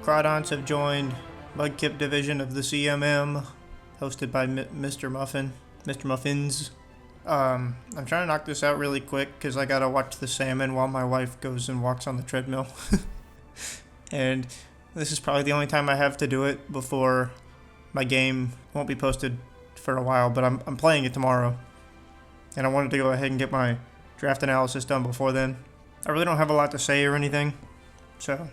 Crawdaunts have joined Mudkip division of the CMM, hosted by Mr. Muffins. I'm trying to knock this out really quick because I gotta watch the salmon while my wife goes and walks on the treadmill. And this is probably the only time I have to do it before my game won't be posted for a while, but I'm playing it tomorrow. And I wanted to go ahead and get my draft analysis done before then. I really don't have a lot to say or anything, so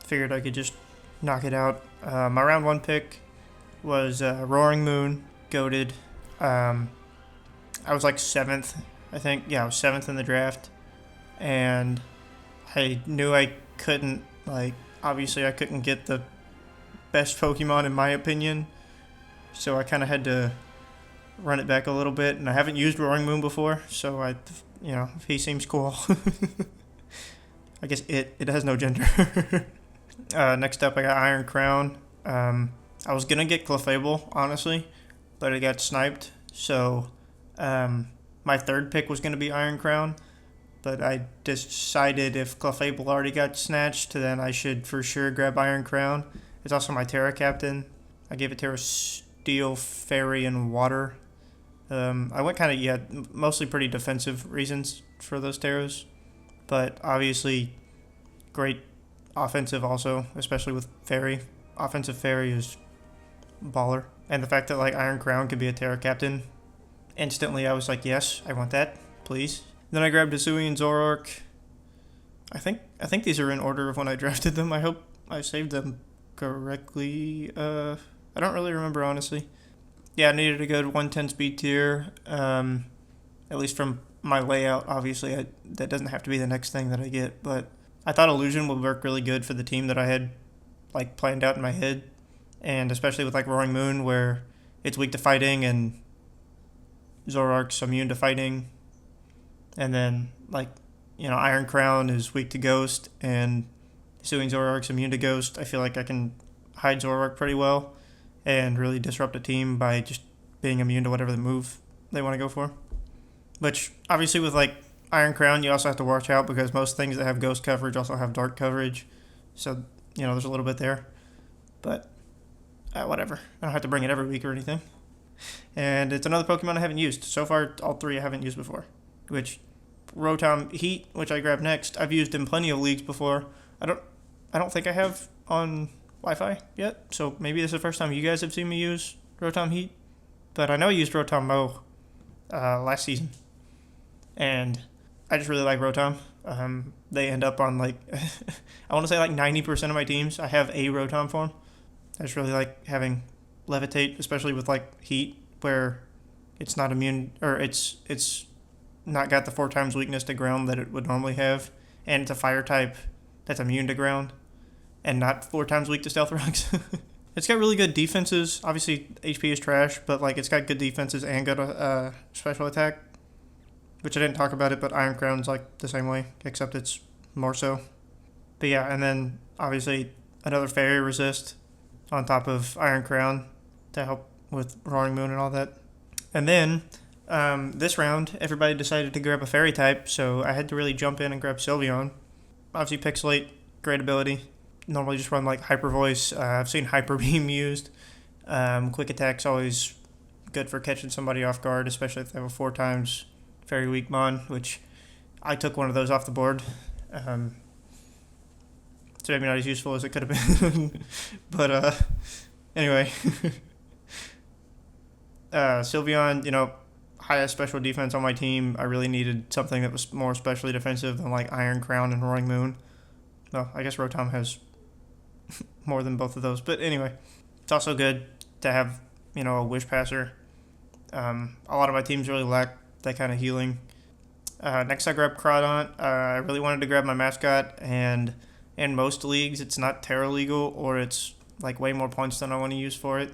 figured I could just knock it out. My round 1 pick was Roaring Moon, goated. I was like 7th, I think. Yeah, I was 7th in the draft. And I knew I couldn't, obviously I couldn't get the best Pokemon in my opinion. So I kind of had to run it back a little bit. And I haven't used Roaring Moon before, so he seems cool. I guess it has no gender. Next up, I got Iron Crown. I was going to get Clefable, honestly, but it got sniped. So my third pick was going to be Iron Crown, but I decided if Clefable already got snatched, then I should for sure grab Iron Crown. It's also my Terra Captain. I gave it Terra Steel, Fairy, and Water. I went mostly pretty defensive reasons for those Terras, but obviously great offensive also, especially with Fairy. Offensive Fairy is baller. And the fact that Iron Crown could be a Terra Captain, instantly I was like, yes, I want that, please. Then I grabbed Hisui and Zoroark. I think these are in order of when I drafted them. I hope I saved them correctly. I don't really remember, honestly. Yeah, I needed a good 110 speed tier, at least from my layout. Obviously, that doesn't have to be the next thing that I get, but I thought Illusion would work really good for the team that I had planned out in my head, and especially with Roaring Moon, where it's weak to fighting and Zoroark's immune to fighting, and then Iron Crown is weak to Ghost, and Hisui and Zoroark's immune to Ghost. I feel like I can hide Zoroark pretty well and really disrupt a team by just being immune to whatever the move they want to go for. Which, obviously, with Iron Crown, you also have to watch out because most things that have Ghost coverage also have Dark coverage. So, there's a little bit there. But, whatever. I don't have to bring it every week or anything. And it's another Pokemon I haven't used. So far, all 3 I haven't used before. Which, Rotom Heat, which I grabbed next, I've used in plenty of leagues before. I don't think I have on Wi-Fi yet, so maybe this is the first time you guys have seen me use Rotom Heat. But I know I used Rotom Mo last season, and I just really like Rotom. They end up on I want to say 90% of my teams I have a Rotom form. I just really like having Levitate, especially with Heat, where it's not immune, or it's not got the 4 times weakness to ground that it would normally have, and it's a fire type that's immune to ground and not 4 times weak to Stealth Rocks. It's got really good defenses. Obviously, HP is trash, but it's got good defenses and good special attack, which I didn't talk about it, but Iron Crown's the same way, except it's more so. But yeah, and then obviously another Fairy Resist on top of Iron Crown to help with Roaring Moon and all that. And then this round, everybody decided to grab a Fairy type, so I had to really jump in and grab Sylveon. Obviously, Pixelate, great ability. Normally just run Hyper Voice. I've seen Hyper Beam used. Quick Attack's always good for catching somebody off guard, especially if they have a 4 times Fairy Weak Mon, which I took one of those off the board. So maybe not as useful as it could have been. But anyway. Sylveon, highest special defense on my team. I really needed something that was more specially defensive than Iron Crown and Roaring Moon. Well, I guess Rotom has more than both of those. But anyway, it's also good to have, a Wish Passer. A lot of my teams really lack that kind of healing. Next, I grabbed Crawdaunt. I really wanted to grab my mascot, and in most leagues, it's not Terra legal, or it's way more points than I want to use for it.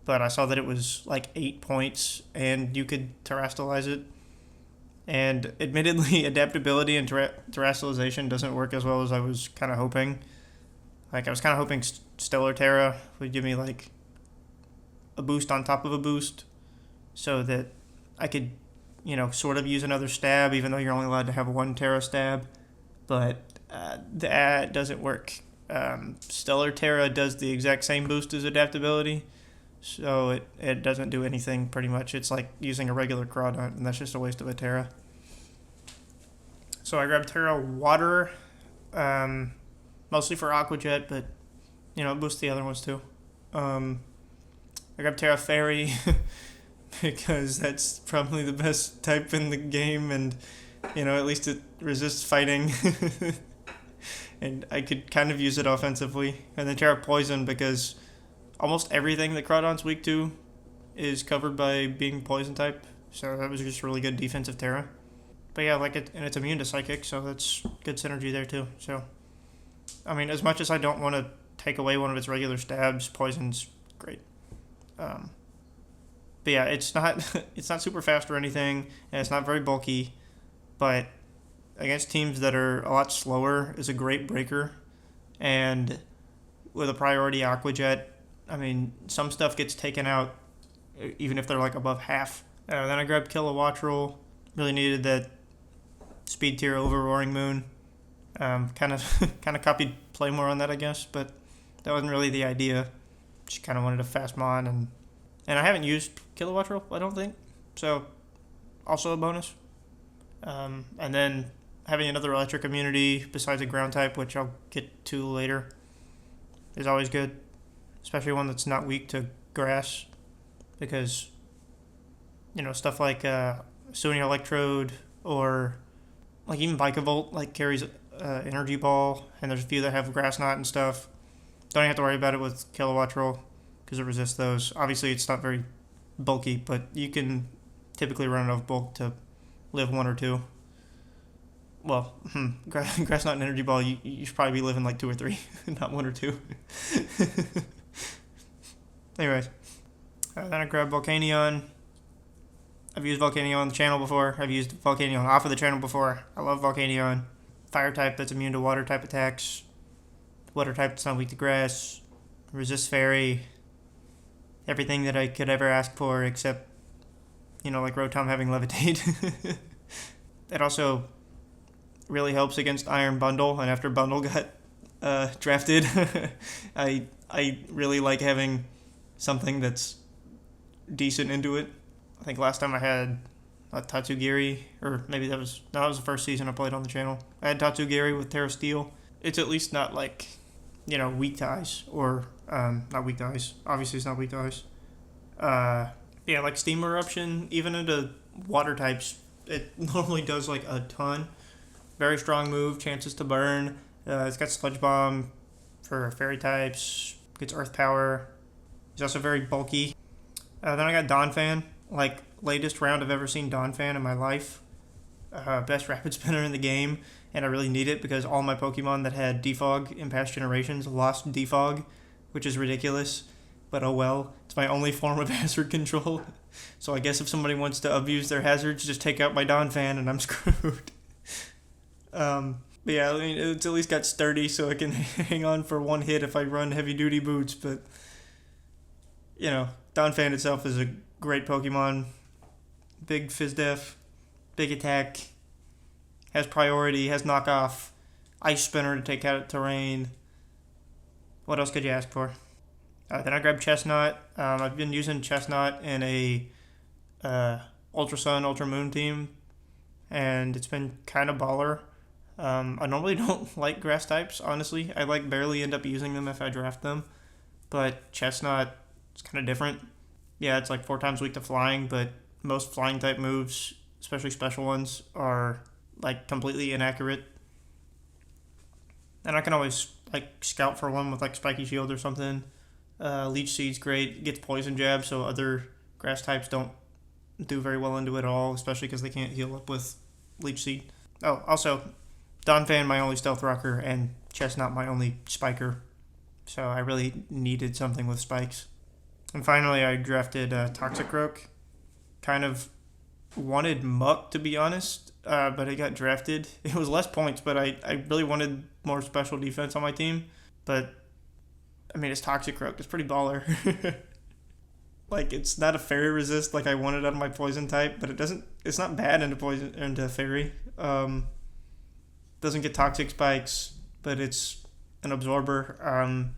But I saw that it was 8 points, and you could terrestrialize it. And admittedly, adaptability and terrestrialization doesn't work as well as I was kind of hoping. I was kind of hoping Stellar Terra would give me a boost on top of a boost, so that I could, sort of use another stab, even though you're only allowed to have 1 Terra stab. But that doesn't work Stellar Terra does the exact same boost as adaptability, so it doesn't do anything pretty much. It's like using a regular Crawdaunt, and that's just a waste of a Terra. So I grabbed Terra Water, mostly for Aqua Jet, but it boosts the other ones too. I grabbed Terra Fairy because that's probably the best type in the game, and at least it resists fighting. And I could kind of use it offensively. And then Terra Poison because almost everything that Crawdaunt's weak to is covered by being Poison type. So that was just really good defensive Terra. But yeah, and it's immune to Psychic, so that's good synergy there too. So, as much as I don't want to take away one of its regular stabs, Poison's great. But yeah, it's not super fast or anything, and it's not very bulky, but against teams that are a lot slower is a great breaker, and with a priority Aqua Jet, some stuff gets taken out even if they're like above half. Then I grabbed Kilowattrel. Really needed that speed tier over Roaring Moon. Kind of copied Playmore on that, I guess, but that wasn't really the idea. Just kind of wanted a fast mon, and I haven't used Kilowattrel, I don't think, so also a bonus. And then having another electric immunity besides a ground type, which I'll get to later, is always good, especially one that's not weak to grass, because stuff like Sony Electrode or like even Vikavolt carries Energy Ball, and there's a few that have Grass Knot and stuff. Don't have to worry about it with Kilowattrel because it resists those. Obviously, it's not very bulky, but you can typically run enough bulk to live 1 or 2. Well, Grass Knot and Energy Ball, you should probably be living 2 or 3, not 1 or 2. Anyways, then I grabbed Volcanion. I've used Volcanion on the channel before. I've used Volcanion off of the channel before. I love Volcanion. Fire type that's immune to water type attacks. Water type that's not weak to grass. Resist fairy. Everything that I could ever ask for except, Rotom having Levitate. It also really helps against Iron Bundle, and after Bundle got drafted, I really like having something that's decent into it. I think last time I had Tatsugiri, or maybe that was the first season I played on the channel. I had Tatsugiri with Terra Steel. It's at least not weak to ice, or not weak to ice. Obviously it's not weak to ice. Yeah, Steam Eruption, even into water types, it normally does a ton. Very strong move, chances to burn. It's got Sludge Bomb for fairy types, gets Earth Power. He's also very bulky. Then I got Donphan. Latest round I've ever seen Donphan in my life. Best rapid spinner in the game, and I really need it because all my Pokemon that had Defog in past generations lost Defog, which is ridiculous, but oh well. It's my only form of hazard control, so I guess if somebody wants to abuse their hazards, just take out my Donphan and I'm screwed. But yeah, it's at least got sturdy, so I can hang on for one hit if I run heavy-duty boots, but Donphan itself is a great Pokemon. Big Physdef, big attack, has priority, has knockoff, Ice Spinner to take out terrain. What else could you ask for? Then I grabbed Chestnut. I've been using Chestnut in a Ultra Sun, Ultra Moon team, and it's been kind of baller. I normally don't like grass types, honestly. I barely end up using them if I draft them, but Chestnut is kind of different. Yeah, it's 4 times weak to flying, but most flying type moves, especially special ones, are completely inaccurate. And I can always scout for one with Spiky Shield or something. Leech Seed's great, gets Poison Jab, so other grass types don't do very well into it at all, especially because they can't heal up with Leech Seed. Oh, also, Donphan my only Stealth Rocker, and Chestnut my only Spiker, so I really needed something with spikes. And finally, I drafted Toxicroak. Kind of wanted Muck, to be honest, but it got drafted. It was less points, but I really wanted more special defense on my team. But, it's Toxicroak. It's pretty baller. It's not a fairy resist I wanted out of my poison type, but it's not bad into fairy. Doesn't get toxic spikes, but it's an absorber.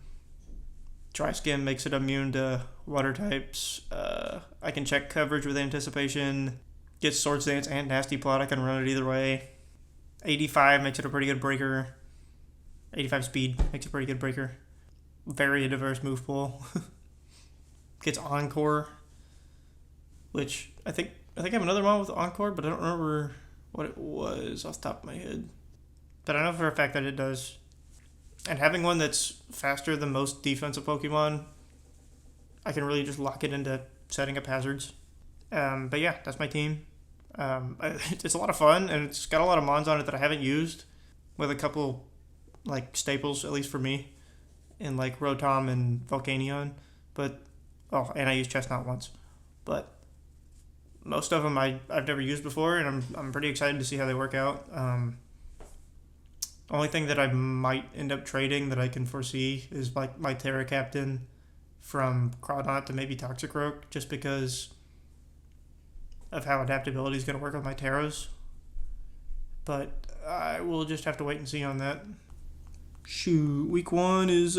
Dry skin makes it immune to water types. I can check coverage with anticipation. Gets Swords Dance and Nasty Plot. I can run it either way. 85 makes it a pretty good breaker. 85 speed makes it a pretty good breaker. Very diverse move pool. Gets Encore, which I think I have another one with Encore, but I don't remember what it was off the top of my head. But I know for a fact that it does. And having one that's faster than most defensive Pokemon, I can really just lock it into setting up hazards. But yeah, that's my team. It's a lot of fun, and it's got a lot of mons on it that I haven't used, with a couple like staples, at least for me, in like Rotom and Volcanion. But and I used Chestnut once. But most of them I've never used before, and I'm pretty excited to see how they work out. Only thing that I might end up trading that I can foresee is like my Terra Captain from Crawdaunt to maybe Toxicroak, just because of how adaptability is going to work with my Terras. But I will just have to wait and see on that. Shoot, week 1 is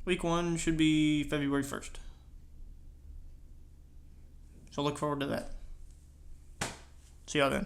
week 1 should be February 1st. So look forward to that. See y'all then.